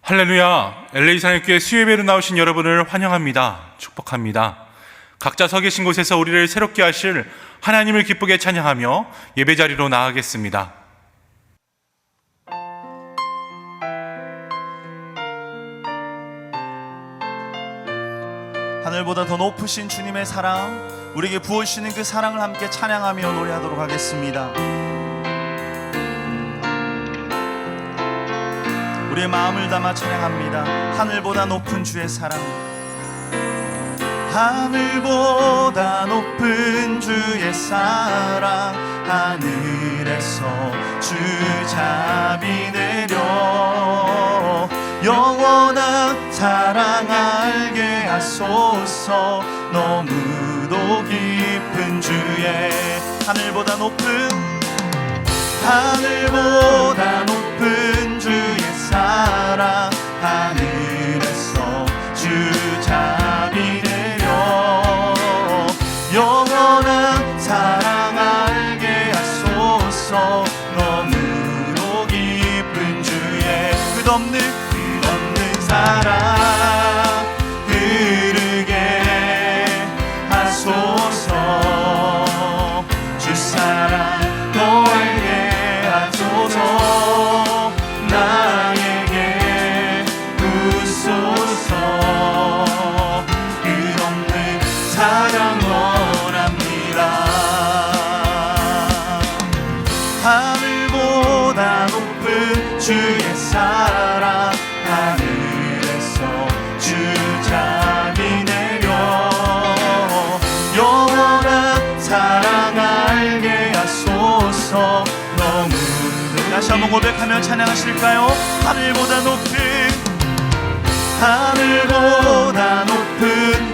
할렐루야, LA 사역교회 수요예배로 나오신 여러분을 환영합니다. 축복합니다. 각자 서 계신 곳에서 우리를 새롭게 하실 하나님을 기쁘게 찬양하며 예배 자리로 나아가겠습니다. 하늘보다 더 높으신 주님의 사랑, 우리에게 부어주시는 그 사랑을 함께 찬양하며 노래하도록 하겠습니다. 우리의 마음을 담아 찬양합니다. 하늘보다 높은 주의 사랑, 하늘보다 높은 주의 사랑, 하늘에서 주 자비 내려 영원한 사랑 알게 하소서. 너무도 깊은 주의 하늘보다 높은 주의 사랑, 하늘에서 주 자비 내려 영원한 사랑 알게 하소서. 너무도 깊은 주의 끝없는 사랑 흐르게 하소서. 주 사랑 더 알게 하소서. 나에게 부소서. 끝없는 사랑 원합니다. 하늘보다 높은 주의 사랑, 하늘에서 주 자비 내려 영원한 사랑 알게 하소서. 너무도 다시 한번 고백하며 찬양하실까요? 하늘보다 높은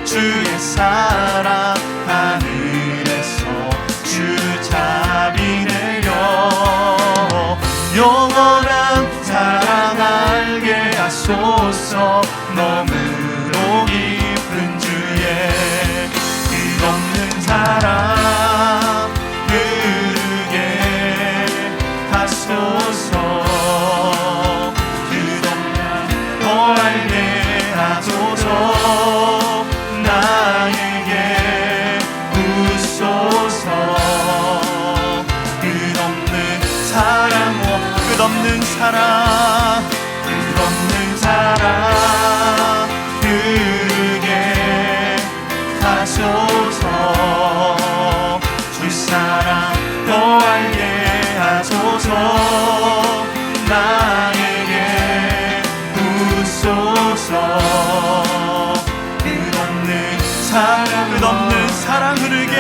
주의 사랑, 하늘에서 주 자비 내려 영원한 사랑 알게 하소서. 너무도 깊은 주의 끝없는 사랑 흐르게 하소서. 끝없는 더 알게 하소서. 나에게 부소서. 끝없는 사랑 흐르게 하소서. 주 사랑 더 알게 하소서. 나에게 부소서. 끝없는 사랑 흐르게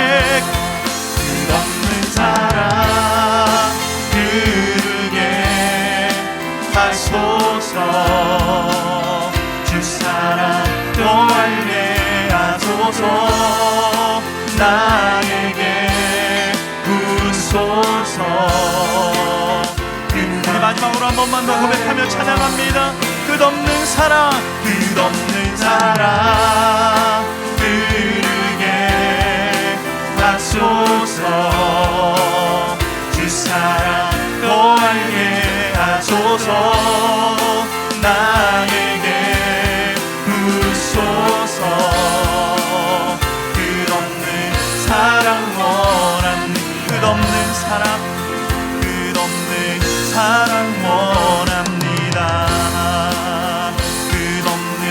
하소서. 주 사랑 더 알게 하소서. 나에게 부소서. 우리 마지막으로 한 번만 더 고백하며 찬양합니다. 끝없는 사랑 흐르게 하소서. 주 사랑 더 알게 하소서. 나에게 부소서. 끝없는 사랑 원합니다. 끝없는 사랑 원합니다. 끝없는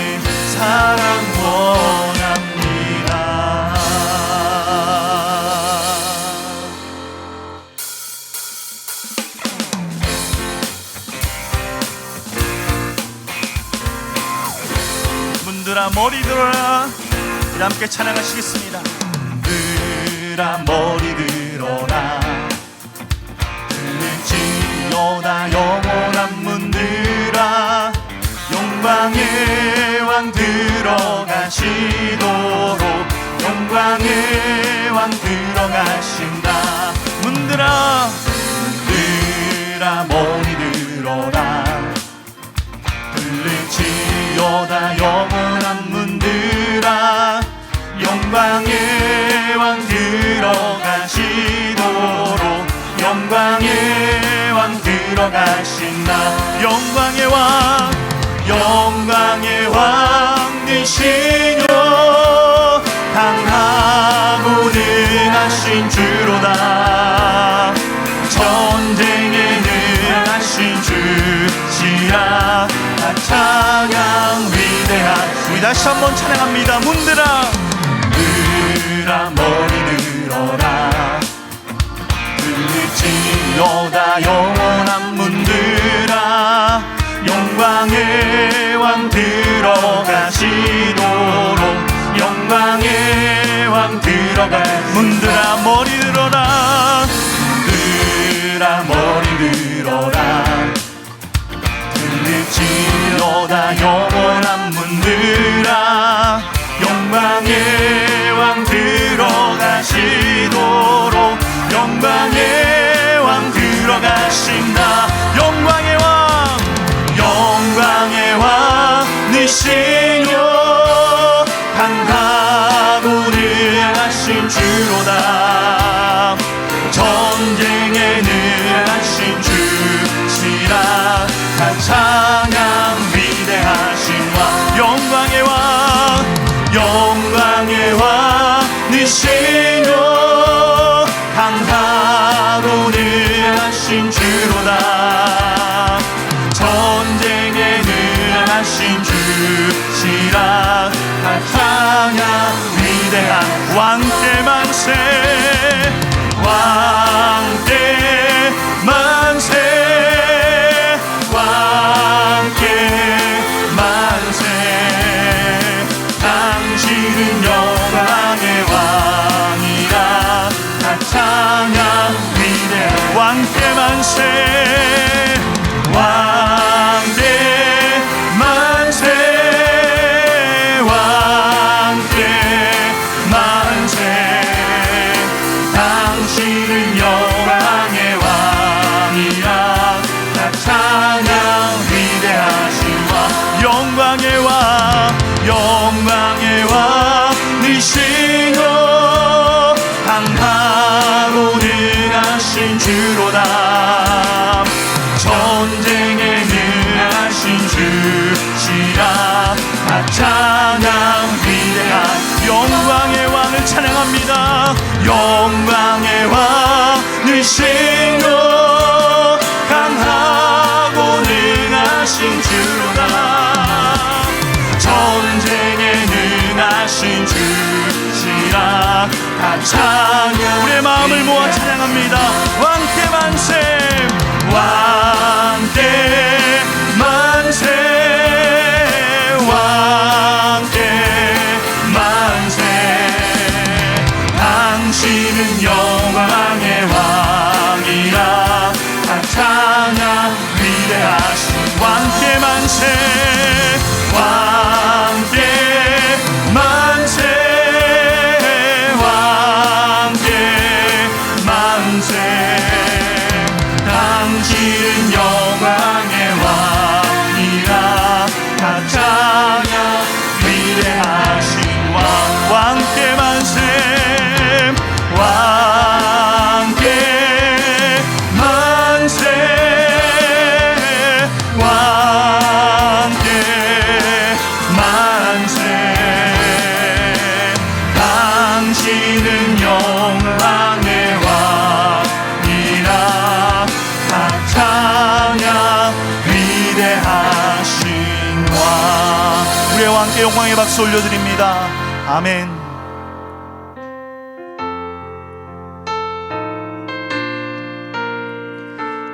사랑 원합니다. 문들아 머리 들어라. 우리 함께 찬양하시겠습니다. 문들아 머리 들어라. 들을지어다 영원한 문들아. 영광의 왕 들어가시도록 영광의 왕 들어가신다. 문들아 머리 들어라. 들릴지어다 영원한 문들아. 영광의 왕 들어가시도록 영광의 왕 들어가신다. 영광의 왕 영광의 왕 되시뇨 강하고 능하신 주로다 전쟁에 능하신 주시라 찬양 위대한 우리 다시 한번 찬양합니다. 문들아 머리 들어라 들을지어다 영원한 문들아 영광의 왕 들어가시도록 영광의 왕 들어가 문들아 머리 들어라 문들아 머리 들어라 들릴지어다 영원한 문들아 영광의 왕 들어가시도록 영광의 왕 들어가신다 영광의 왕 되시뇨 강하고 능하신 주로다 전쟁에 능하신 주시라 찬양 위대하신 왕 영광의 왕 되시뇨 강하고 능하신 주로다 전쟁에 능하신 주시라 찬양 위대한 왕께 만세 왕께 만세 왕께 만세 당신은 영광의 왕이라 찬양 위대한 왕께 만세 왕께 만세 왕께 만세 당신은 영광의 왕이라 찬양 위대하신 왕 영광의 왕 되시뇨 강하고 능하신 주로다 전쟁에 능하신 주시라 찬양 위대한 영광의 왕을 찬양합니다 영광의 왕 되시뇨 강하고 능하신 주로다 전쟁에 능하신 주시라 찬양 우리의 마음을 모아 찬양합니다 왕께 만세 왕께 만세 왕께 만세 당신은 영광의 왕이라 찬양 위대하신 왕께 만세 왕께 만세 왕께 만세 당신은 영광의 왕이라 찬양 위대하신 왕 왕께 만세 왕께 만세 왕께 만세 당신은 영광의 왕이라 찬양 위대하신 왕 우리의 왕께 영광의 박수 올려드립니다 아멘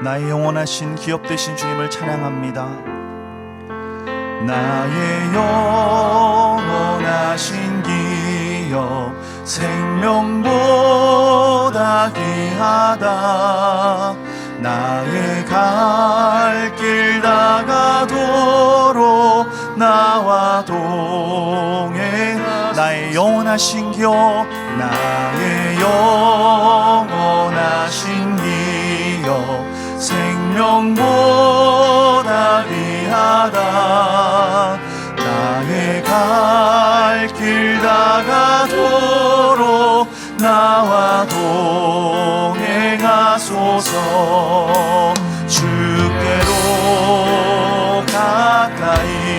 나의 영원하신 기업 되신 주님을 찬양합니다 나의 영원하신 기업 생명보다 귀하다 나의 갈 길 다가도록 나와 동행 나의 영원하신 기업 나의 영원하신 기업 생명보다 귀하다 나의 갈 길 다가도록 나와 동행하소서 주께로 가까이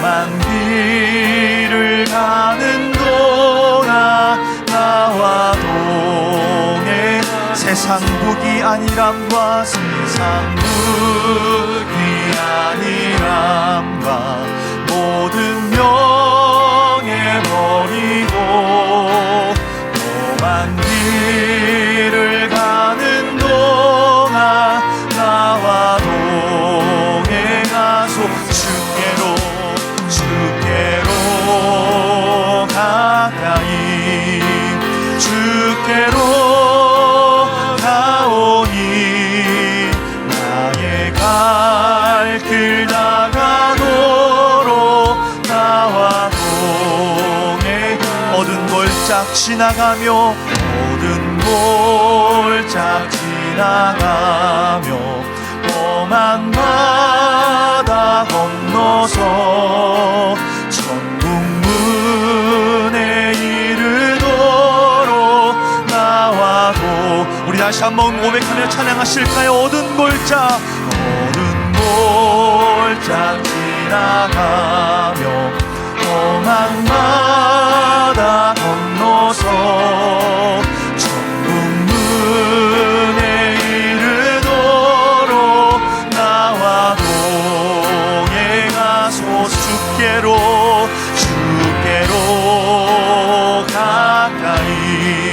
험한 길을 가는 동안 나와 동행 세상 북이 아니람과 세상 북이 아니람과 모든 명예버리고 험한 길을 가는 동안 나와 동행하소 주께로 가까이 주께로 가오니 나의 갈 길 나가도록 나와 동행 어두운 골짝 지나가며 어두운 골짝 지나가며 험한 바다 건너서 천국 문에 이르도록 나와도 우리 다시 한번 고백하며 찬양하실까요? 어두운 골짝 지나가며 험한 바다 건너서 천국 문에 이르도록 나와 동행하소 주께로 가까이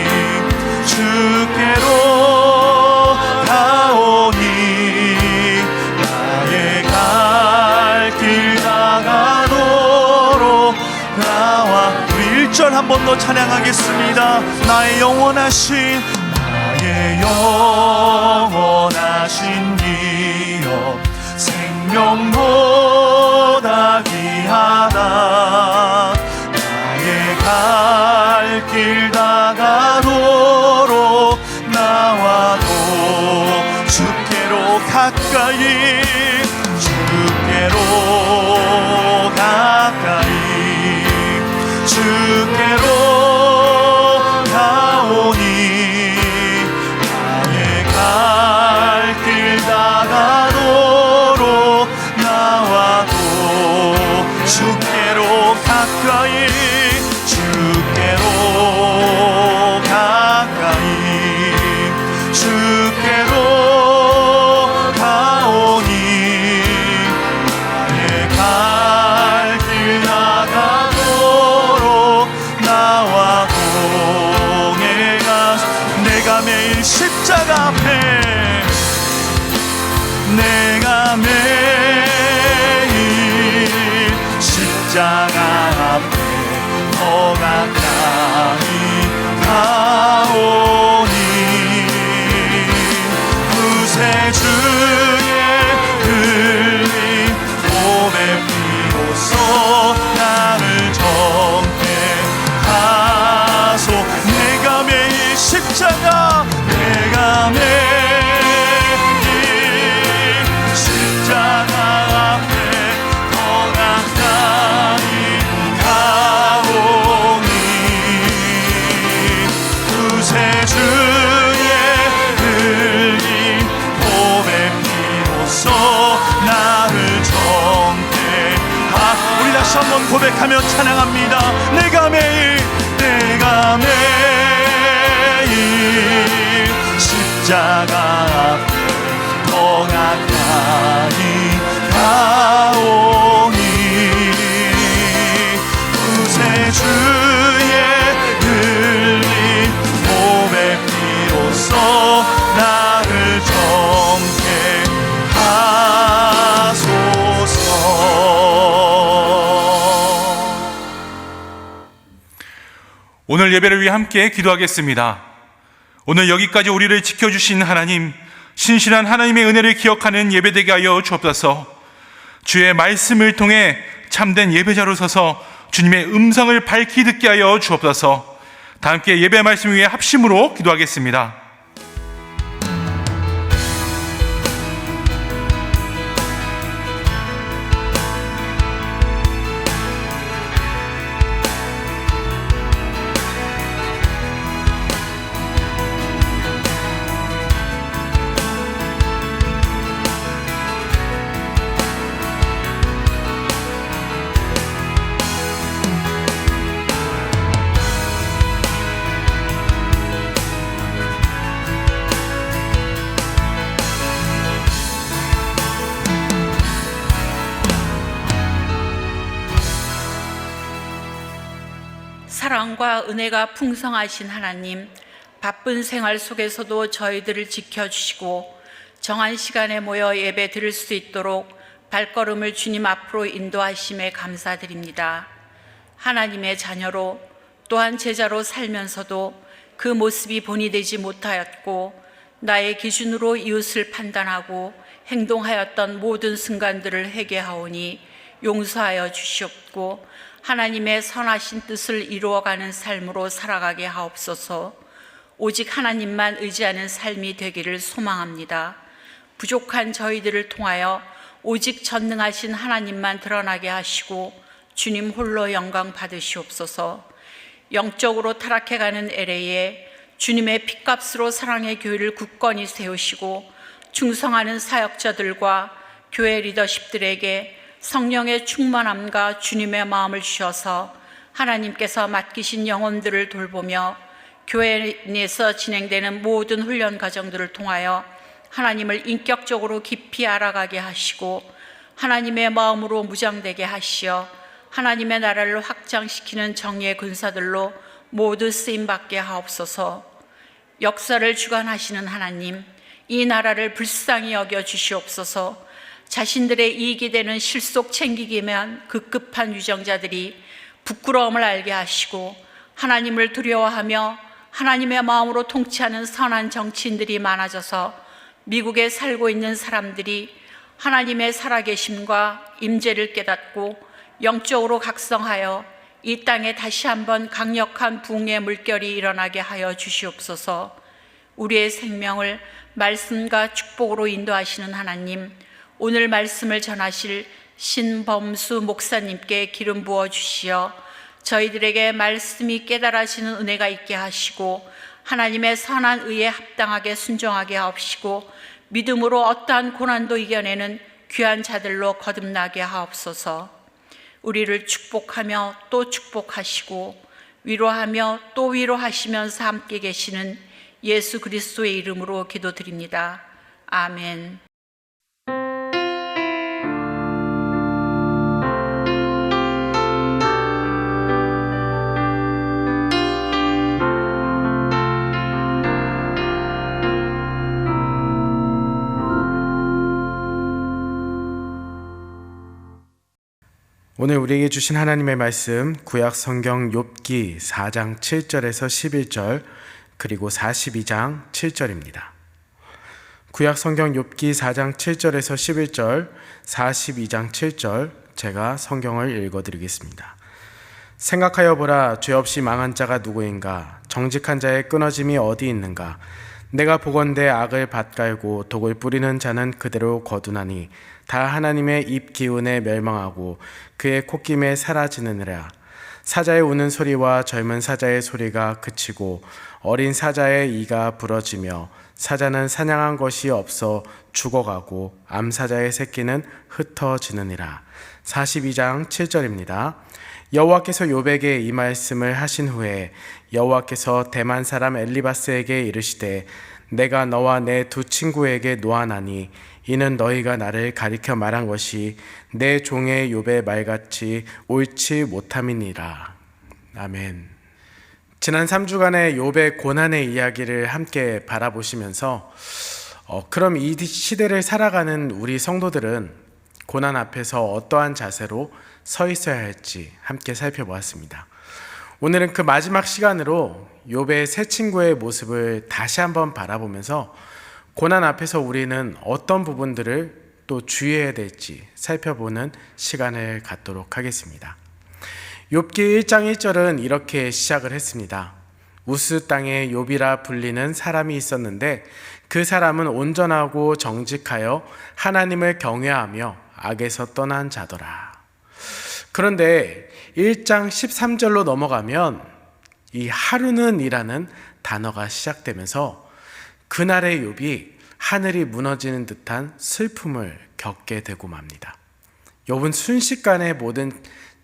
주께로 가오니 나의 갈 길 나가도록 나와 우리 1절 한 번 더 찬양하겠습니다. 나의 영원하신 기업 생명보다 귀하다 나의 갈 길 나가도록 나와도 주께로 가까이 주께로 가오니 나의 갈 길 나가도록 나와도 주께로 가까이 주께로 가오니 나의 갈 길 나가도록 나와 동행하소 내가 매일 십자가 앞에 내가 매일 십자가 앞에 더 가까이 가오니 구세주의 흘린 몸의 피로써 나를 정죄하소 내가 매일 십자가 내가 매일 십자가 앞에 더 가까이 가오니 구세주의 흘린 몸의 피로써 나를 정죄하 우리 다시 한번 고백하며 찬양합니다. 내가 매일 십자가 앞에 더 가까이 가오니 구세주의 흘린 몸의 피로써 나를 정죄하소서. 오늘 예배를 위해 함께 기도하겠습니다. 오늘 여기까지 우리를 지켜주신 하나님, 신실한 하나님의 은혜를 기억하는 예배되게 하여 주옵소서. 주의 말씀을 통해 참된 예배자로 서서 주님의 음성을 밝히 듣게 하여 주옵소서. 다 함께 예배 말씀 위에 합심으로 기도하겠습니다. 사랑과 은혜가 풍성하신 하나님, 바쁜 생활 속에서도 저희들을 지켜주시고 정한 시간에 모여 예배 드릴 수 있도록 발걸음을 주님 앞으로 인도하심에 감사드립니다. 하나님의 자녀로 또한 제자로 살면서도 그 모습이 본이 되지 못하였고 나의 기준으로 이웃을 판단하고 행동하였던 모든 순간들을 회개하오니 용서하여 주시옵고 하나님의 선하신 뜻을 이루어가는 삶으로 살아가게 하옵소서. 오직 하나님만 의지하는 삶이 되기를 소망합니다. 부족한 저희들을 통하여 오직 전능하신 하나님만 드러나게 하시고 주님 홀로 영광 받으시옵소서. 영적으로 타락해가는 LA에 주님의 핏값으로 사랑의 교회를 굳건히 세우시고 충성하는 사역자들과 교회 리더십들에게 성령의 충만함과 주님의 마음을 주셔서 하나님께서 맡기신 영혼들을 돌보며 교회 내에서 진행되는 모든 훈련 과정들을 통하여 하나님을 인격적으로 깊이 알아가게 하시고 하나님의 마음으로 무장되게 하시어 하나님의 나라를 확장시키는 정의의 군사들로 모두 쓰임받게 하옵소서. 역사를 주관하시는 하나님, 이 나라를 불쌍히 여겨 주시옵소서. 자신들의 이익이 되는 실속 챙기기만 급급한 유정자들이 부끄러움을 알게 하시고 하나님을 두려워하며 하나님의 마음으로 통치하는 선한 정치인들이 많아져서 미국에 살고 있는 사람들이 하나님의 살아계심과 임재를 깨닫고 영적으로 각성하여 이 땅에 다시 한번 강력한 부흥의 물결이 일어나게 하여 주시옵소서. 우리의 생명을 말씀과 축복으로 인도하시는 하나님, 오늘 말씀을 전하실 신범수 목사님께 기름 부어 주시어 저희들에게 말씀이 깨달아지는 은혜가 있게 하시고 하나님의 선한 의에 합당하게 순종하게 하옵시고 믿음으로 어떠한 고난도 이겨내는 귀한 자들로 거듭나게 하옵소서. 우리를 축복하며 또 축복하시고 위로하며 또 위로하시면서 함께 계시는 예수 그리스도의 이름으로 기도드립니다. 아멘. 오늘 우리에게 주신 하나님의 말씀 구약 성경 욥기 4장 7절에서 11절 그리고 42장 7절입니다. 구약 성경 욥기 4장 7절에서 11절, 42장 7절 제가 성경을 읽어드리겠습니다. 생각하여 보라, 죄 없이 망한 자가 누구인가? 정직한 자의 끊어짐이 어디 있는가? 내가 보건대 악을 밭갈고 독을 뿌리는 자는 그대로 거두나니 다 하나님의 입 기운에 멸망하고 그의 콧김에 사라지느니라. 사자의 우는 소리와 젊은 사자의 소리가 그치고 어린 사자의 이가 부러지며 사자는 사냥한 것이 없어 죽어가고 암사자의 새끼는 흩어지느니라. 42장 7절입니다. 여호와께서 욥에게 이 말씀을 하신 후에 여호와께서 대만 사람 엘리바스에게 이르시되 내가 너와 내 두 친구에게 노하나니 이는 너희가 나를 가리켜 말한 것이 내 종의 욥의 말같이 옳지 못함이니라. 아멘. 지난 3주간의 욥의 고난의 이야기를 함께 바라보시면서 그럼 이 시대를 살아가는 우리 성도들은 고난 앞에서 어떠한 자세로 서 있어야 할지 함께 살펴보았습니다. 오늘은 그 마지막 시간으로 욥의 세 친구의 모습을 다시 한번 바라보면서 고난 앞에서 우리는 어떤 부분들을 또 주의해야 될지 살펴보는 시간을 갖도록 하겠습니다. 욥기 1장 1절은 이렇게 시작을 했습니다. 우스 땅에 욥이라 불리는 사람이 있었는데 그 사람은 온전하고 정직하여 하나님을 경외하며 악에서 떠난 자더라. 그런데 1장 13절로 넘어가면 이 하루는 이라는 단어가 시작되면서 그날의 욥이 하늘이 무너지는 듯한 슬픔을 겪게 되고 맙니다. 욥은 순식간에 모든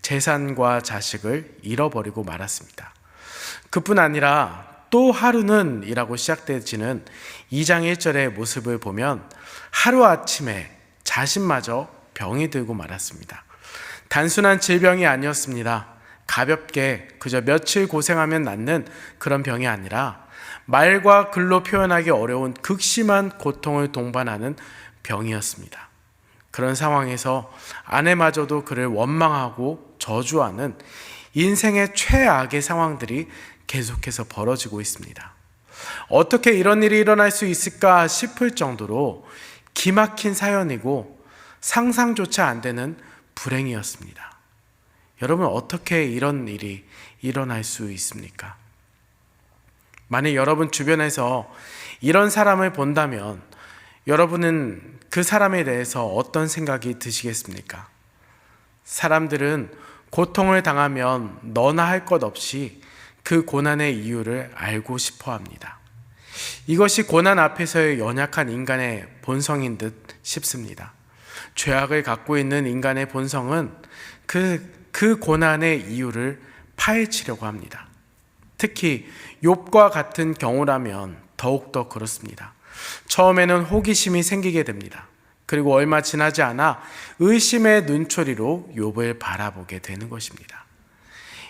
재산과 자식을 잃어버리고 말았습니다. 그뿐 아니라 또 하루는 이라고 시작되지는 2장 1절의 모습을 보면 하루아침에 자신마저 병이 들고 말았습니다. 단순한 질병이 아니었습니다. 가볍게 그저 며칠 고생하면 낫는 그런 병이 아니라 말과 글로 표현하기 어려운 극심한 고통을 동반하는 병이었습니다. 그런 상황에서 아내마저도 그를 원망하고 저주하는 인생의 최악의 상황들이 계속해서 벌어지고 있습니다. 어떻게 이런 일이 일어날 수 있을까 싶을 정도로 기막힌 사연이고 상상조차 안 되는 불행이었습니다. 여러분, 어떻게 이런 일이 일어날 수 있습니까? 만약 여러분 주변에서 이런 사람을 본다면 여러분은 그 사람에 대해서 어떤 생각이 드시겠습니까? 사람들은 고통을 당하면 너나 할 것 없이 그 고난의 이유를 알고 싶어 합니다. 이것이 고난 앞에서의 연약한 인간의 본성인 듯 싶습니다. 죄악을 갖고 있는 인간의 본성은 그 고난의 이유를 파헤치려고 합니다. 특히 욥과 같은 경우라면 더욱더 그렇습니다. 처음에는 호기심이 생기게 됩니다. 그리고 얼마 지나지 않아 의심의 눈초리로 욥을 바라보게 되는 것입니다.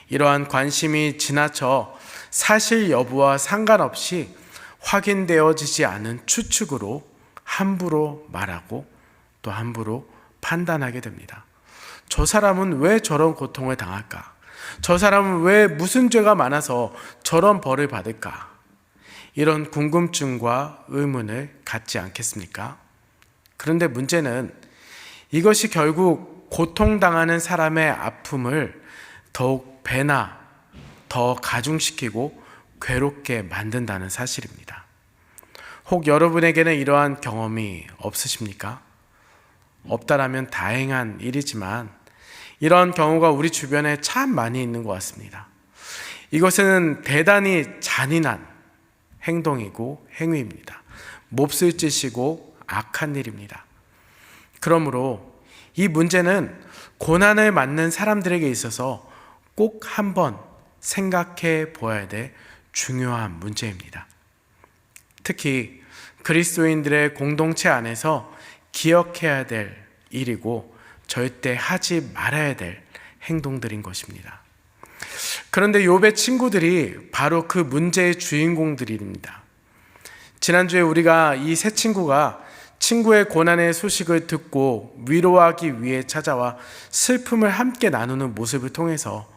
이러한 관심이 지나쳐 사실 여부와 상관없이 확인되어지지 않은 추측으로 함부로 말하고 또 함부로 판단하게 됩니다. 저 사람은 왜 저런 고통을 당할까? 저 사람은 왜 무슨 죄가 많아서 저런 벌을 받을까? 이런 궁금증과 의문을 갖지 않겠습니까? 그런데 문제는 이것이 결국 고통당하는 사람의 아픔을 더욱 배나 더 가중시키고 괴롭게 만든다는 사실입니다. 혹 여러분에게는 이러한 경험이 없으십니까? 없다라면 다행한 일이지만 이런 경우가 우리 주변에 참 많이 있는 것 같습니다. 이것은 대단히 잔인한 행동이고 행위입니다. 몹쓸 짓이고 악한 일입니다. 그러므로 이 문제는 고난을 맞는 사람들에게 있어서 꼭 한번 생각해 보아야 될 중요한 문제입니다. 특히 그리스도인들의 공동체 안에서 기억해야 될 일이고 절대 하지 말아야 될 행동들인 것입니다. 그런데 욥의 친구들이 바로 그 문제의 주인공들입니다. 지난주에 우리가 이 세 친구가 친구의 고난의 소식을 듣고 위로하기 위해 찾아와 슬픔을 함께 나누는 모습을 통해서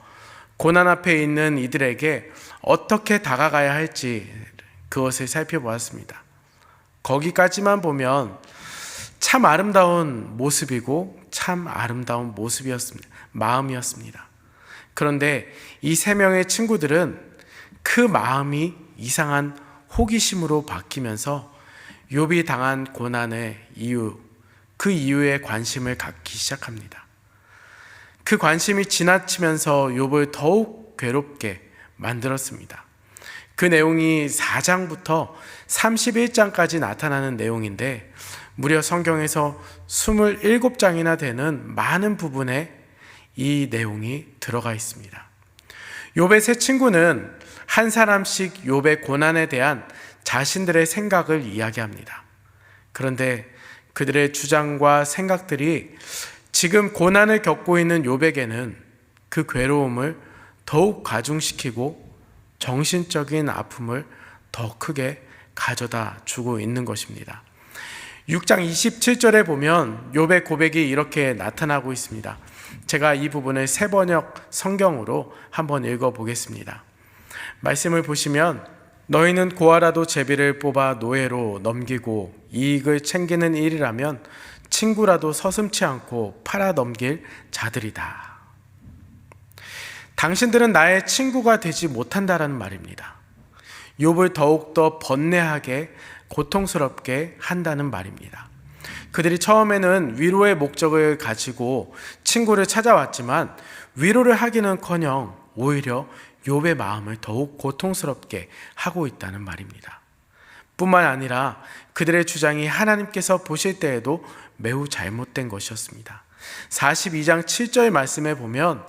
고난 앞에 있는 이들에게 어떻게 다가가야 할지 그것을 살펴보았습니다. 거기까지만 보면 참 아름다운 모습이고 참 아름다운 모습이었습니다. 마음이었습니다. 그런데 이 세 명의 친구들은 그 마음이 이상한 호기심으로 바뀌면서 욥이 당한 고난의 이유, 그 이유에 관심을 갖기 시작합니다. 그 관심이 지나치면서 욥을 더욱 괴롭게 만들었습니다. 그 내용이 4장부터 31장까지 나타나는 내용인데 무려 성경에서 27장이나 되는 많은 부분에 이 내용이 들어가 있습니다. 욥의 세 친구는 한 사람씩 욥의 고난에 대한 자신들의 생각을 이야기합니다. 그런데 그들의 주장과 생각들이 지금 고난을 겪고 있는 욥에게는 그 괴로움을 더욱 가중시키고 정신적인 아픔을 더 크게 가져다 주고 있는 것입니다. 6장 27절에 보면 욥의 고백이 이렇게 나타나고 있습니다. 제가 이 부분을 새번역 성경으로 한번 읽어보겠습니다. 말씀을 보시면 너희는 고아라도 제비를 뽑아 노예로 넘기고 이익을 챙기는 일이라면 친구라도 서슴지 않고 팔아 넘길 자들이다. 당신들은 나의 친구가 되지 못한다라는 말입니다. 욥을 더욱더 번뇌하게 고통스럽게 한다는 말입니다. 그들이 처음에는 위로의 목적을 가지고 친구를 찾아왔지만 위로를 하기는커녕 오히려 욥의 마음을 더욱 고통스럽게 하고 있다는 말입니다. 뿐만 아니라 그들의 주장이 하나님께서 보실 때에도 매우 잘못된 것이었습니다. 42장 7절 말씀에 보면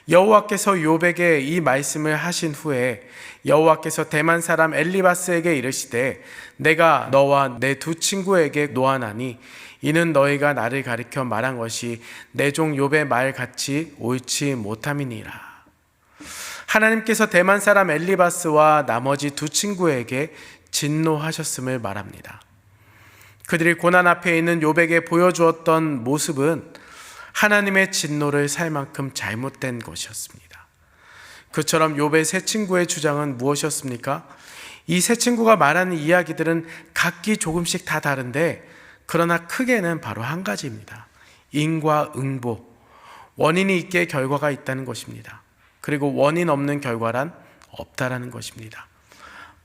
여호와께서 욥에게 이 말씀을 하신 후에 여호와께서 대만 사람 엘리바스에게 이르시되 내가 너와 내 두 친구에게 노하나니 이는 너희가 나를 가리켜 말한 것이 내 종 욥의 말 같이 옳지 못함이니라. 하나님께서 대만 사람 엘리바스와 나머지 두 친구에게 진노하셨음을 말합니다. 그들이 고난 앞에 있는 욥에게 보여주었던 모습은 하나님의 진노를 살 만큼 잘못된 것이었습니다. 그처럼 욥의 세 친구의 주장은 무엇이었습니까? 이 세 친구가 말하는 이야기들은 각기 조금씩 다 다른데 그러나 크게는 바로 한 가지입니다. 인과 응보, 원인이 있기에 결과가 있다는 것입니다. 그리고 원인 없는 결과란 없다라는 것입니다.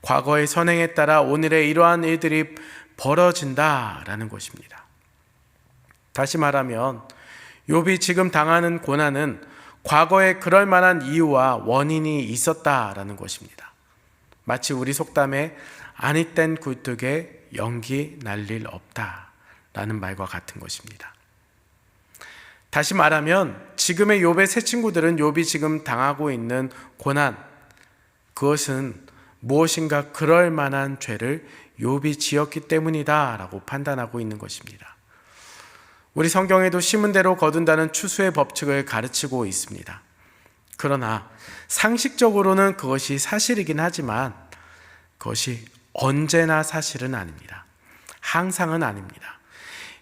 과거의 선행에 따라 오늘의 이러한 일들이 벌어진다라는 것입니다. 다시 말하면 욥이 지금 당하는 고난은 과거에 그럴 만한 이유와 원인이 있었다라는 것입니다. 마치 우리 속담에 아니 땐 굴뚝에 연기 날 일 없다라는 말과 같은 것입니다. 다시 말하면 지금의 욥의 세 친구들은 욥이 지금 당하고 있는 고난, 그것은 무엇인가 그럴 만한 죄를 욥이 지었기 때문이다라고 판단하고 있는 것입니다. 우리 성경에도 심은 대로 거둔다는 추수의 법칙을 가르치고 있습니다. 그러나 상식적으로는 그것이 사실이긴 하지만 그것이 언제나 사실은 아닙니다. 항상은 아닙니다.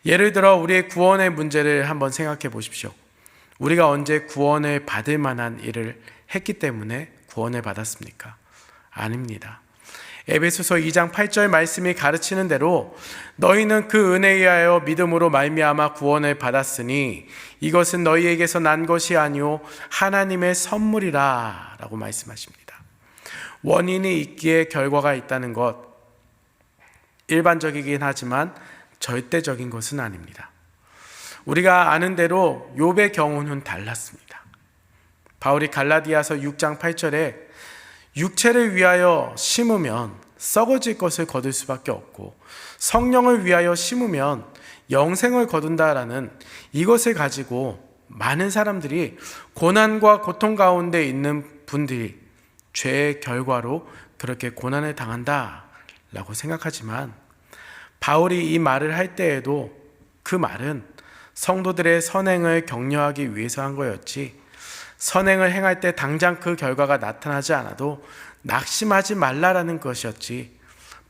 예를 들어 우리의 구원의 문제를 한번 생각해 보십시오. 우리가 언제 구원을 받을 만한 일을 했기 때문에 구원을 받았습니까? 아닙니다. 에베소서 2장 8절 말씀이 가르치는 대로 너희는 그 은혜에 의하여 믿음으로 말미암아 구원을 받았으니 이것은 너희에게서 난 것이 아니오 하나님의 선물이라 라고 말씀하십니다. 원인이 있기에 결과가 있다는 것, 일반적이긴 하지만 절대적인 것은 아닙니다. 우리가 아는 대로 욥의 경우는 달랐습니다. 바울이 갈라디아서 6장 8절에 육체를 위하여 심으면 썩어질 것을 거둘 수밖에 없고 성령을 위하여 심으면 영생을 거둔다라는 이것을 가지고 많은 사람들이 고난과 고통 가운데 있는 분들이 죄의 결과로 그렇게 고난을 당한다라고 생각하지만 바울이 이 말을 할 때에도 그 말은 성도들의 선행을 격려하기 위해서 한 거였지 선행을 행할 때 당장 그 결과가 나타나지 않아도 낙심하지 말라라는 것이었지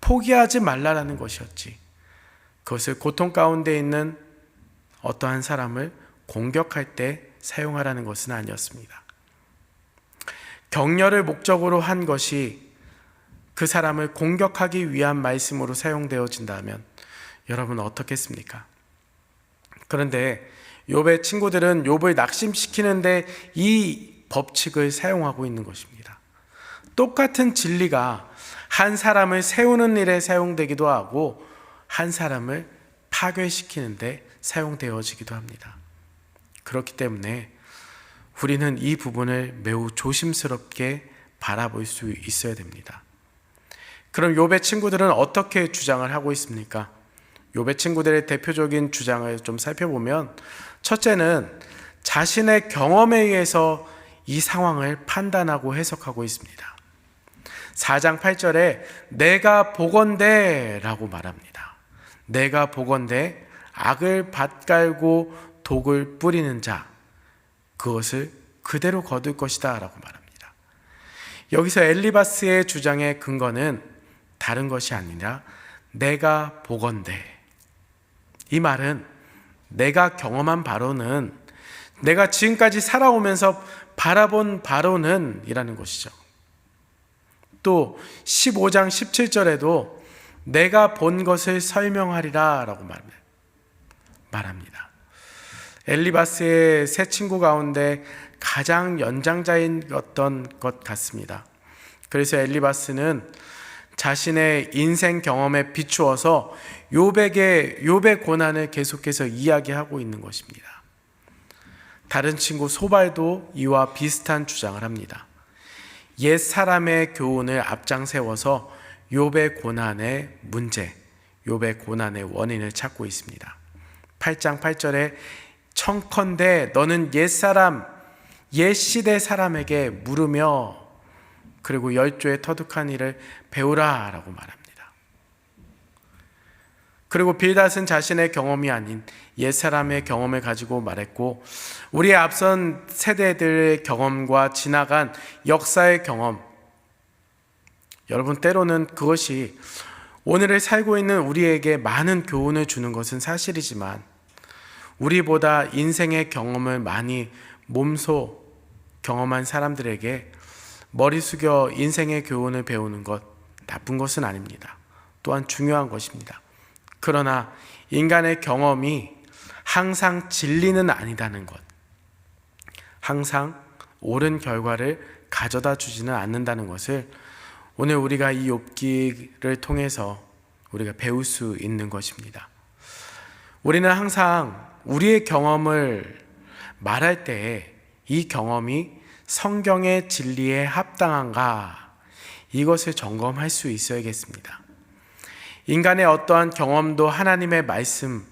포기하지 말라라는 것이었지 그것을 고통 가운데 있는 어떠한 사람을 공격할 때 사용하라는 것은 아니었습니다. 격려를 목적으로 한 것이 그 사람을 공격하기 위한 말씀으로 사용되어진다면 여러분 어떻겠습니까? 그런데 욥의 친구들은 욥을 낙심시키는데 이 법칙을 사용하고 있는 것입니다. 똑같은 진리가 한 사람을 세우는 일에 사용되기도 하고 한 사람을 파괴시키는데 사용되어지기도 합니다. 그렇기 때문에 우리는 이 부분을 매우 조심스럽게 바라볼 수 있어야 됩니다. 그럼 욥의 친구들은 어떻게 주장을 하고 있습니까? 욥의 친구들의 대표적인 주장을 좀 살펴보면 첫째는 자신의 경험에 의해서 이 상황을 판단하고 해석하고 있습니다. 4장 8절에 내가 보건대 라고 말합니다. 내가 보건대 악을 밭갈고 독을 뿌리는 자 그것을 그대로 거둘 것이다 라고 말합니다. 여기서 엘리바스의 주장의 근거는 다른 것이 아니라 내가 보건대, 이 말은 내가 경험한 바로는 내가 지금까지 살아오면서 바라본 바로는 이라는 것이죠. 또 15장 17절에도 내가 본 것을 설명하리라 라고 말합니다. 엘리바스의 세 친구 가운데 가장 연장자였던 것 같습니다. 그래서 엘리바스는 자신의 인생 경험에 비추어서 욥의 고난을 계속해서 이야기하고 있는 것입니다. 다른 친구 소발도 이와 비슷한 주장을 합니다. 옛 사람의 교훈을 앞장 세워서 욥의 고난의 문제, 욥의 고난의 원인을 찾고 있습니다. 8장 8절에 청컨대 너는 옛사람, 옛 시대 사람에게 물으며 그리고 열조의 터득한 일을 배우라 라고 말합니다. 그리고 빌닷은 자신의 경험이 아닌 옛사람의 경험을 가지고 말했고, 우리의 앞선 세대들의 경험과 지나간 역사의 경험, 여러분 때로는 그것이 오늘을 살고 있는 우리에게 많은 교훈을 주는 것은 사실이지만, 우리보다 인생의 경험을 많이 몸소 경험한 사람들에게 머리 숙여 인생의 교훈을 배우는 것, 나쁜 것은 아닙니다. 또한 중요한 것입니다. 그러나 인간의 경험이 항상 진리는 아니다는 것, 항상 옳은 결과를 가져다 주지는 않는다는 것을 오늘 우리가 이 욥기를 통해서 우리가 배울 수 있는 것입니다. 우리는 항상 우리의 경험을 말할 때 이 경험이 성경의 진리에 합당한가, 이것을 점검할 수 있어야겠습니다. 인간의 어떠한 경험도 하나님의 말씀,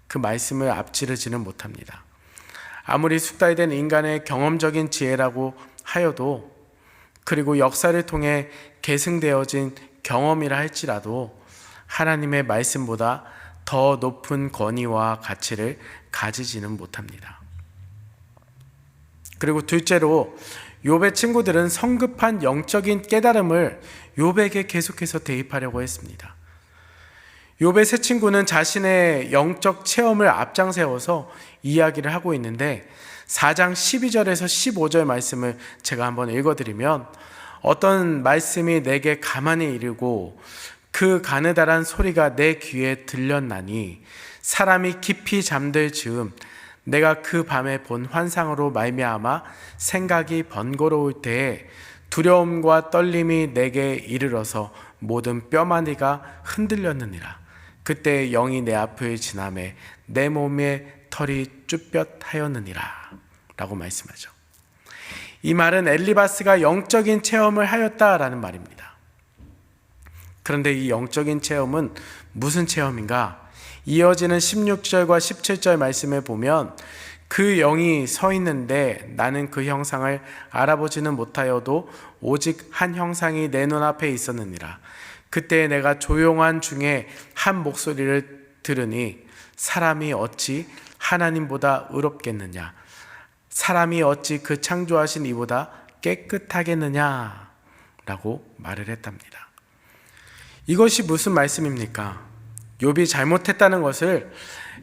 그 말씀을 앞지르지는 못합니다. 아무리 숙달된 인간의 경험적인 지혜라고 하여도, 그리고 역사를 통해 계승되어진 경험이라 할지라도 하나님의 말씀보다 더 높은 권위와 가치를 가지지는 못합니다. 그리고 둘째로, 욥의 친구들은 성급한 영적인 깨달음을 욥에게 계속해서 대입하려고 했습니다. 욥의 세 친구는 자신의 영적 체험을 앞장세워서 이야기를 하고 있는데, 4장 12절에서 15절 말씀을 제가 한번 읽어드리면, 어떤 말씀이 내게 가만히 이르고 그 가느다란 소리가 내 귀에 들렸나니, 사람이 깊이 잠들 즈음 내가 그 밤에 본 환상으로 말미암아 생각이 번거로울 때에 두려움과 떨림이 내게 이르러서 모든 뼈마디가 흔들렸느니라. 그때 영이 내 앞을 지나매 내 몸에 털이 쭈뼛하였느니라 라고 말씀하죠. 이 말은 엘리바스가 영적인 체험을 하였다라는 말입니다. 그런데 이 영적인 체험은 무슨 체험인가? 이어지는 16절과 17절 말씀에 보면, 그 영이 서 있는데 나는 그 형상을 알아보지는 못하여도 오직 한 형상이 내 눈앞에 있었느니라. 그때 내가 조용한 중에 한 목소리를 들으니, 사람이 어찌 하나님보다 의롭겠느냐? 사람이 어찌 그 창조하신 이보다 깨끗하겠느냐? 라고 말을 했답니다. 이것이 무슨 말씀입니까? 욥이 잘못했다는 것을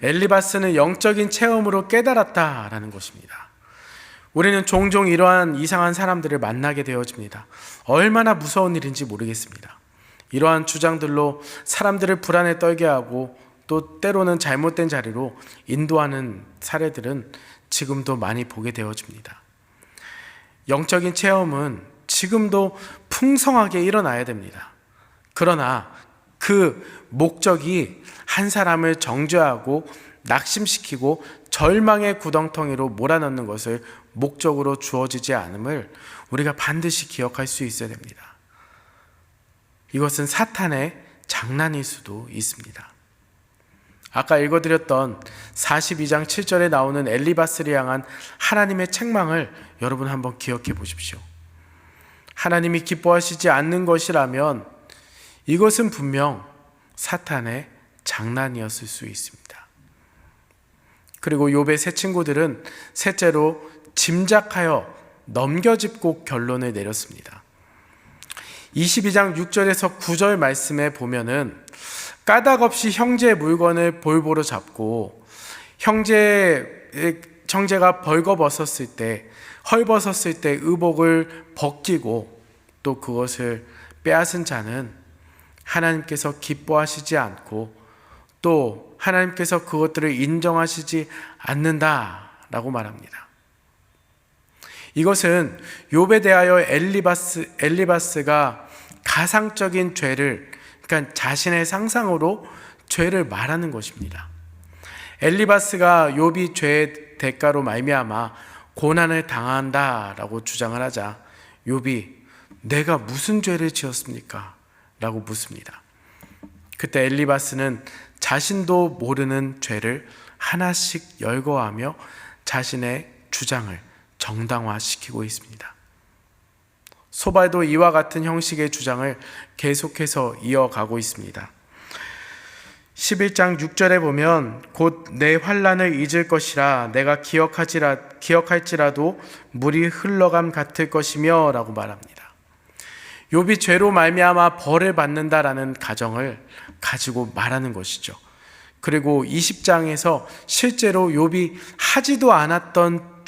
엘리바스는 영적인 체험으로 깨달았다라는 것입니다. 우리는 종종 이러한 이상한 사람들을 만나게 되어집니다. 얼마나 무서운 일인지 모르겠습니다. 이러한 주장들로 사람들을 불안에 떨게 하고, 또 때로는 잘못된 자리로 인도하는 사례들은 지금도 많이 보게 되어집니다. 영적인 체험은 지금도 풍성하게 일어나야 됩니다. 그러나 그 목적이 한 사람을 정죄하고 낙심시키고 절망의 구덩텅이로 몰아넣는 것을 목적으로 주어지지 않음을 우리가 반드시 기억할 수 있어야 됩니다. 이것은 사탄의 장난일 수도 있습니다. 아까 읽어드렸던 42장 7절에 나오는 엘리바스를 향한 하나님의 책망을 여러분 한번 기억해 보십시오. 하나님이 기뻐하시지 않는 것이라면 이것은 분명 사탄의 장난이었을 수 있습니다. 그리고 욥의 세 친구들은 셋째로 짐작하여 넘겨짚고 결론을 내렸습니다. 22장 6절에서 9절 말씀에 보면은 까닭없이 형제의 물건을 볼보로 잡고 형제가 헐벗었을 때 의복을 벗기고 또 그것을 빼앗은 자는 하나님께서 기뻐하시지 않고 또 하나님께서 그것들을 인정하시지 않는다라고 말합니다. 이것은 욥에 대하여 엘리바스가 가상적인 죄를, 그러니까 자신의 상상으로 죄를 말하는 것입니다. 엘리바스가 욥이 죄의 대가로 말미암아 고난을 당한다라고 주장을 하자 욥이 내가 무슨 죄를 지었습니까? 라고 묻습니다. 그때 엘리바스는 자신도 모르는 죄를 하나씩 열거하며 자신의 주장을 정당화시키고 있습니다. 소발도 이와 같은 형식의 주장을 계속해서 이어가고 있습니다. 11장 6절에 보면 곧 내 환난을 잊을 것이라 내가 기억할지라도 물이 흘러감 같을 것이며 라고 말합니다. 욥이 죄로 말미암아 벌을 받는다라는 가정을 가지고 말하는 것이죠. 그리고 20장에서 실제로 욥이 하지도 않았던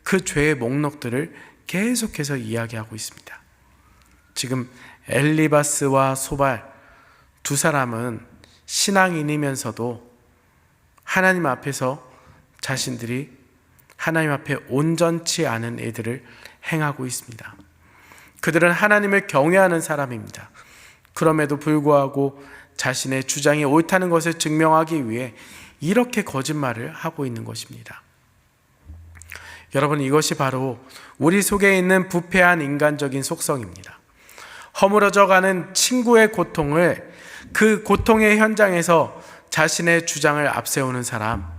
그 죄의 목록들을 계속해서 이야기하고 있습니다. 지금 엘리바스와 소발 두 사람은 신앙인이면서도 하나님 앞에서 자신들이 하나님 앞에 온전치 않은 일들을 행하고 있습니다. 그들은 하나님을 경외하는 사람입니다. 그럼에도 불구하고 자신의 주장이 옳다는 것을 증명하기 위해 이렇게 거짓말을 하고 있는 것입니다. 여러분, 이것이 바로 우리 속에 있는 부패한 인간적인 속성입니다. 허물어져가는 친구의 고통을, 그 고통의 현장에서 자신의 주장을 앞세우는 사람,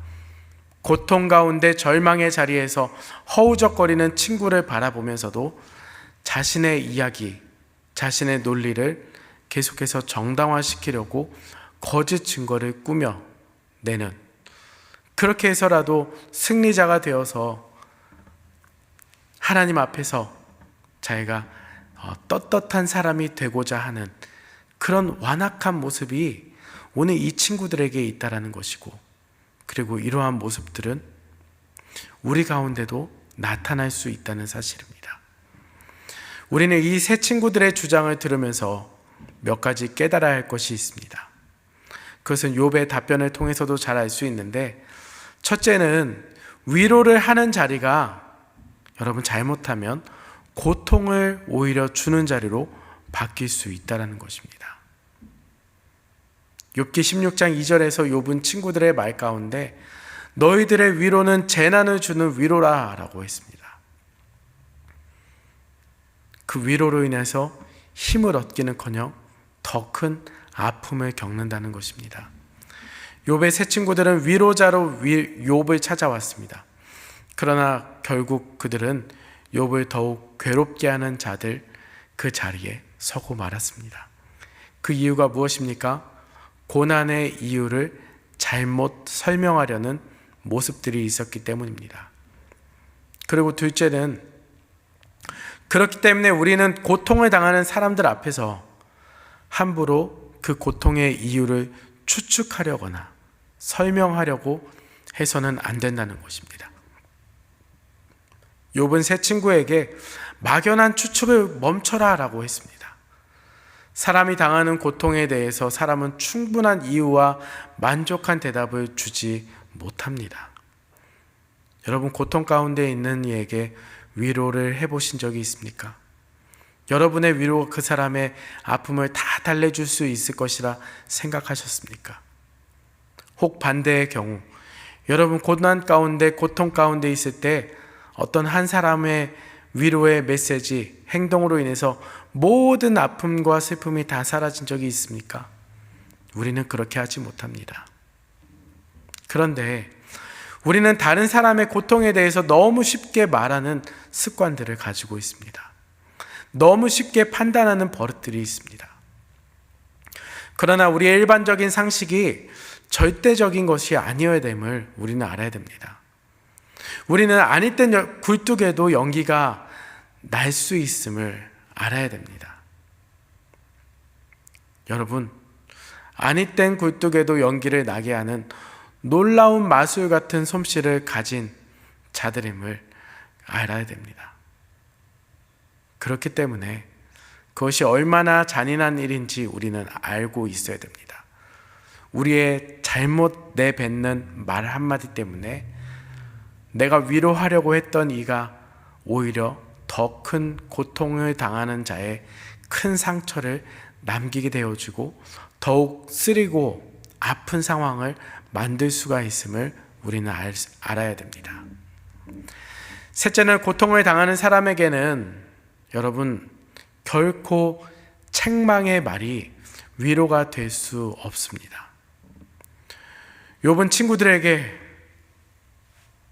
고통 가운데 절망의 자리에서 허우적거리는 친구를 바라보면서도 자신의 이야기, 자신의 논리를 계속해서 정당화시키려고 거짓 증거를 꾸며내는, 그렇게 해서라도 승리자가 되어서 하나님 앞에서 자기가 떳떳한 사람이 되고자 하는 그런 완악한 모습이 오늘 이 친구들에게 있다라는 것이고, 그리고 이러한 모습들은 우리 가운데도 나타날 수 있다는 사실입니다. 우리는 이 세 친구들의 주장을 들으면서 몇 가지 깨달아야 할 것이 있습니다. 그것은 욥의 답변을 통해서도 잘 알 수 있는데, 첫째는 위로를 하는 자리가 여러분 잘못하면 고통을 오히려 주는 자리로 바뀔 수 있다는 것입니다. 욥기 16장 2절에서 욥은 친구들의 말 가운데 너희들의 위로는 재난을 주는 위로라 라고 했습니다. 그 위로로 인해서 힘을 얻기는커녕 더 큰 아픔을 겪는다는 것입니다. 욥의 세 친구들은 위로자로 욥을 찾아왔습니다. 그러나 결국 그들은 욥을 더욱 괴롭게 하는 자들 그 자리에 서고 말았습니다. 그 이유가 무엇입니까? 고난의 이유를 잘못 설명하려는 모습들이 있었기 때문입니다. 그리고 둘째는, 그렇기 때문에 우리는 고통을 당하는 사람들 앞에서 함부로 그 고통의 이유를 추측하려거나 설명하려고 해서는 안 된다는 것입니다. 욥은 세 친구에게 막연한 추측을 멈춰라 라고 했습니다. 사람이 당하는 고통에 대해서 사람은 충분한 이유와 만족한 대답을 주지 못합니다. 여러분, 고통 가운데 있는 이에게 위로를 해보신 적이 있습니까? 여러분의 위로가 그 사람의 아픔을 다 달래줄 수 있을 것이라 생각하셨습니까? 혹 반대의 경우, 여러분 고난 가운데, 고통 가운데 있을 때 어떤 한 사람의 위로의 메시지, 행동으로 인해서 모든 아픔과 슬픔이 다 사라진 적이 있습니까? 우리는 그렇게 하지 못합니다. 그런데 우리는 다른 사람의 고통에 대해서 너무 쉽게 말하는 습관들을 가지고 있습니다. 너무 쉽게 판단하는 버릇들이 있습니다. 그러나 우리의 일반적인 상식이 절대적인 것이 아니어야 됨을 우리는 알아야 됩니다. 우리는 아니땐 굴뚝에도 연기가 날 수 있음을 알아야 됩니다. 여러분, 아니땐 굴뚝에도 연기를 나게 하는 놀라운 마술 같은 솜씨를 가진 자들임을 알아야 됩니다. 그렇기 때문에 그것이 얼마나 잔인한 일인지 우리는 알고 있어야 됩니다. 우리의 잘못 내뱉는 말 한마디 때문에 내가 위로하려고 했던 이가 오히려 더 큰 고통을 당하는 자의 큰 상처를 남기게 되어주고 더욱 쓰리고 아픈 상황을 만들 수가 있음을 우리는 알아야 됩니다. 셋째는, 고통을 당하는 사람에게는 여러분 결코 책망의 말이 위로가 될 수 없습니다. 욥은 친구들에게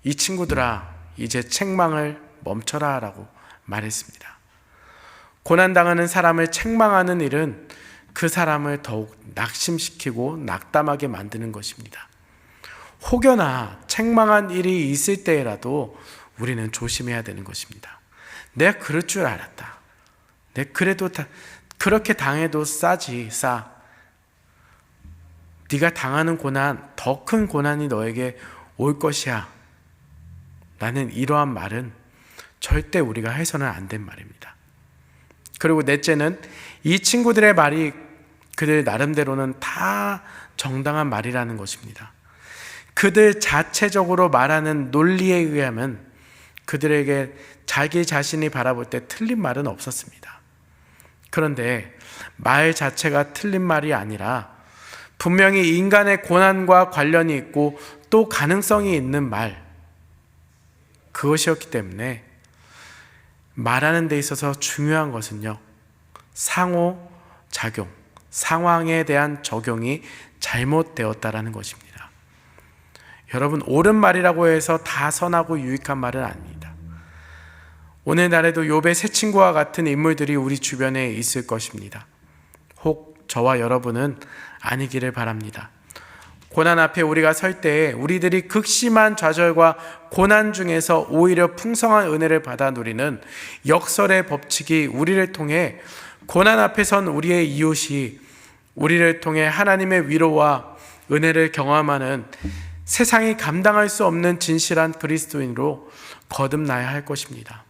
이 친구들아 이제 책망을 멈춰라 라고 말했습니다. 고난당하는 사람을 책망하는 일은 그 사람을 더욱 낙심시키고 낙담하게 만드는 것입니다. 혹여나 책망한 일이 있을 때라도 우리는 조심해야 되는 것입니다. 내가 그럴 줄 알았다. 내가 그래도 그렇게 당해도 싸. 네가 당하는 고난, 더 큰 고난이 너에게 올 것이야. 라는 이러한 말은 절대 우리가 해서는 안 된 말입니다. 그리고 넷째는 이 친구들의 말이 그들 나름대로는 다 정당한 말이라는 것입니다. 그들 자체적으로 말하는 논리에 의하면 그들에게 자기 자신이 바라볼 때 틀린 말은 없었습니다. 그런데 말 자체가 틀린 말이 아니라 분명히 인간의 고난과 관련이 있고 또 가능성이 있는 말, 그것이었기 때문에 말하는 데 있어서 중요한 것은요, 상호작용, 상황에 대한 적용이 잘못되었다라는 것입니다. 여러분, 옳은 말이라고 해서 다 선하고 유익한 말은 아닙니다. 오늘날에도 욥의 세 친구와 같은 인물들이 우리 주변에 있을 것입니다. 혹 저와 여러분은 아니기를 바랍니다. 고난 앞에 우리가 설 때에 우리들이 극심한 좌절과 고난 중에서 오히려 풍성한 은혜를 받아 누리는 역설의 법칙이 우리를 통해 고난 앞에 선 우리의 이웃이 우리를 통해 하나님의 위로와 은혜를 경험하는 세상이 감당할 수 없는 진실한 그리스도인으로 거듭나야 할 것입니다.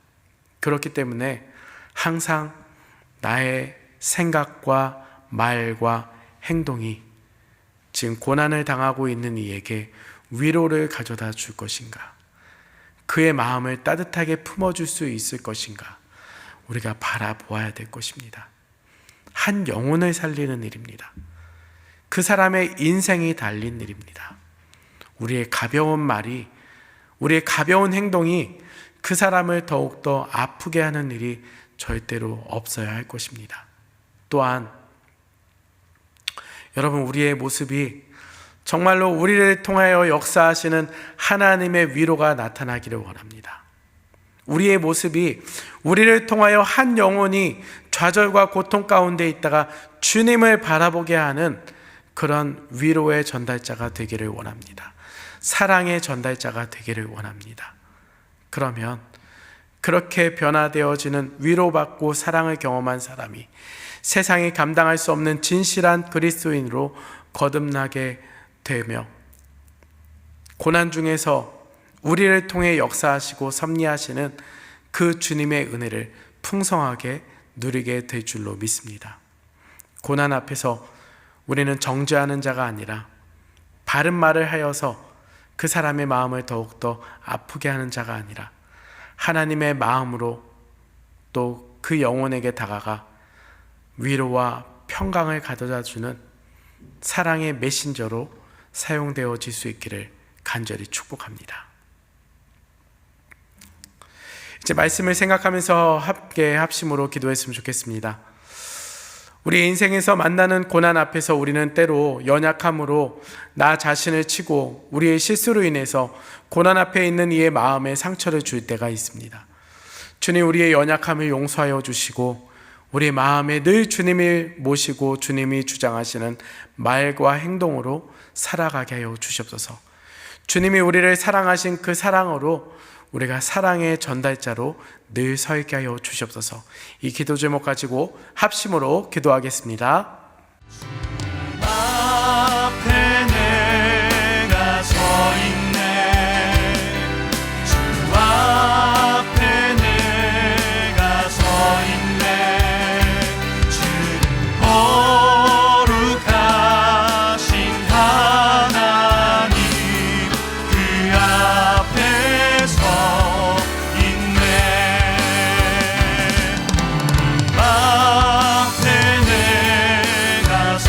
그렇기 때문에 항상 나의 생각과 말과 행동이 지금 고난을 당하고 있는 이에게 위로를 가져다 줄 것인가, 그의 마음을 따뜻하게 품어줄 수 있을 것인가, 우리가 바라보아야 될 것입니다. 한 영혼을 살리는 일입니다. 그 사람의 인생이 달린 일입니다. 우리의 가벼운 말이, 우리의 가벼운 행동이 그 사람을 더욱더 아프게 하는 일이 절대로 없어야 할 것입니다. 또한 여러분, 우리의 모습이 정말로 우리를 통하여 역사하시는 하나님의 위로가 나타나기를 원합니다. 우리의 모습이 우리를 통하여 한 영혼이 좌절과 고통 가운데 있다가 주님을 바라보게 하는 그런 위로의 전달자가 되기를 원합니다. 사랑의 전달자가 되기를 원합니다. 그러면 그렇게 변화되어지는 위로받고 사랑을 경험한 사람이 세상이 감당할 수 없는 진실한 그리스도인으로 거듭나게 되며 고난 중에서 우리를 통해 역사하시고 섭리하시는 그 주님의 은혜를 풍성하게 누리게 될 줄로 믿습니다. 고난 앞에서 우리는 정죄하는 자가 아니라 바른 말을 하여서 그 사람의 마음을 더욱더 아프게 하는 자가 아니라 하나님의 마음으로 또 그 영혼에게 다가가 위로와 평강을 가져다 주는 사랑의 메신저로 사용되어질 수 있기를 간절히 축복합니다. 이제 말씀을 생각하면서 함께 합심으로 기도했으면 좋겠습니다. 우리 인생에서 만나는 고난 앞에서 우리는 때로 연약함으로 나 자신을 치고 우리의 실수로 인해서 고난 앞에 있는 이의 마음에 상처를 줄 때가 있습니다. 주님, 우리의 연약함을 용서하여 주시고 우리의 마음에 늘 주님을 모시고 주님이 주장하시는 말과 행동으로 살아가게 하여 주시옵소서. 주님이 우리를 사랑하신 그 사랑으로 우리가 사랑의 전달자로 늘 서 있게 하여 주시옵소서. 이 기도 제목 가지고 합심으로 기도하겠습니다. 앞에 내가 서 있네. 주 앞에 내가 서 있네. 주는 거룩하신 하나님, 그 앞에 서 있네. 앞에 내가 서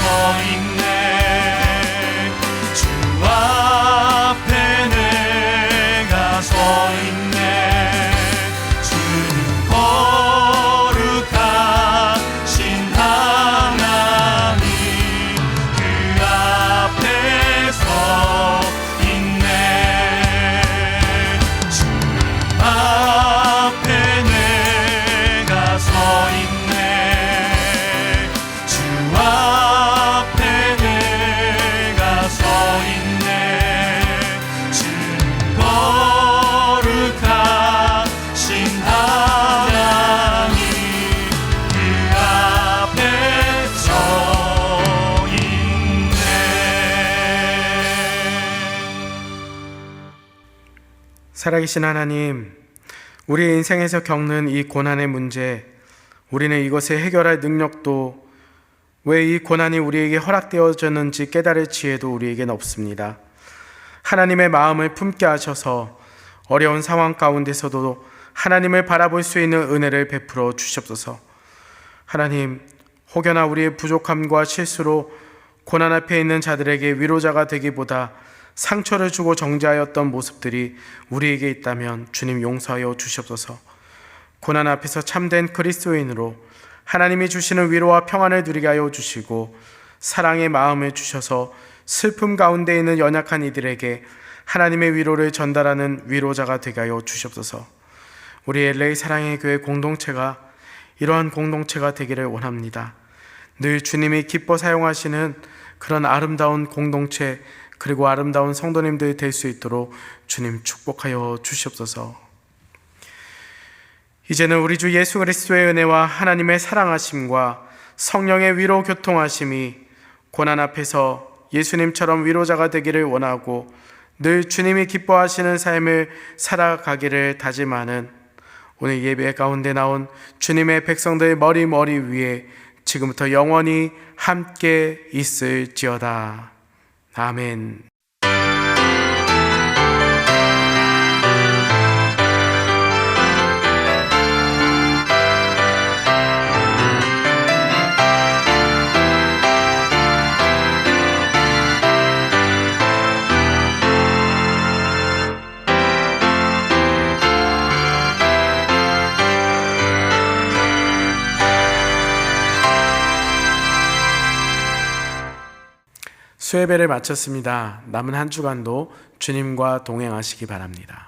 살아계신 하나님, 우리의 인생에서 겪는 이 고난의 문제, 우리는 이것을 해결할 능력도, 왜 이 고난이 우리에게 허락되어졌는지 깨달을 지혜도 우리에겐 없습니다. 하나님의 마음을 품게 하셔서 어려운 상황 가운데서도 하나님을 바라볼 수 있는 은혜를 베풀어 주시옵소서. 하나님, 혹여나 우리의 부족함과 실수로 고난 앞에 있는 자들에게 위로자가 되기보다 상처를 주고 정죄하였던 모습들이 우리에게 있다면 주님 용서하여 주시옵소서. 고난 앞에서 참된 그리스도인으로 하나님이 주시는 위로와 평안을 누리게 하여 주시고, 사랑의 마음을 주셔서 슬픔 가운데 있는 연약한 이들에게 하나님의 위로를 전달하는 위로자가 되게 하여 주시옵소서. 우리 LA 사랑의 교회 공동체가 이러한 공동체가 되기를 원합니다. 늘 주님이 기뻐 사용하시는 그런 아름다운 공동체, 그리고 아름다운 성도님들 될 수 있도록 주님 축복하여 주시옵소서. 이제는 우리 주 예수 그리스도의 은혜와 하나님의 사랑하심과 성령의 위로 교통하심이 고난 앞에서 예수님처럼 위로자가 되기를 원하고 늘 주님이 기뻐하시는 삶을 살아가기를 다짐하는 오늘 예배 가운데 나온 주님의 백성들 머리 위에 지금부터 영원히 함께 있을지어다. 아멘. 수예배를 마쳤습니다. 남은 한 주간도 주님과 동행하시기 바랍니다.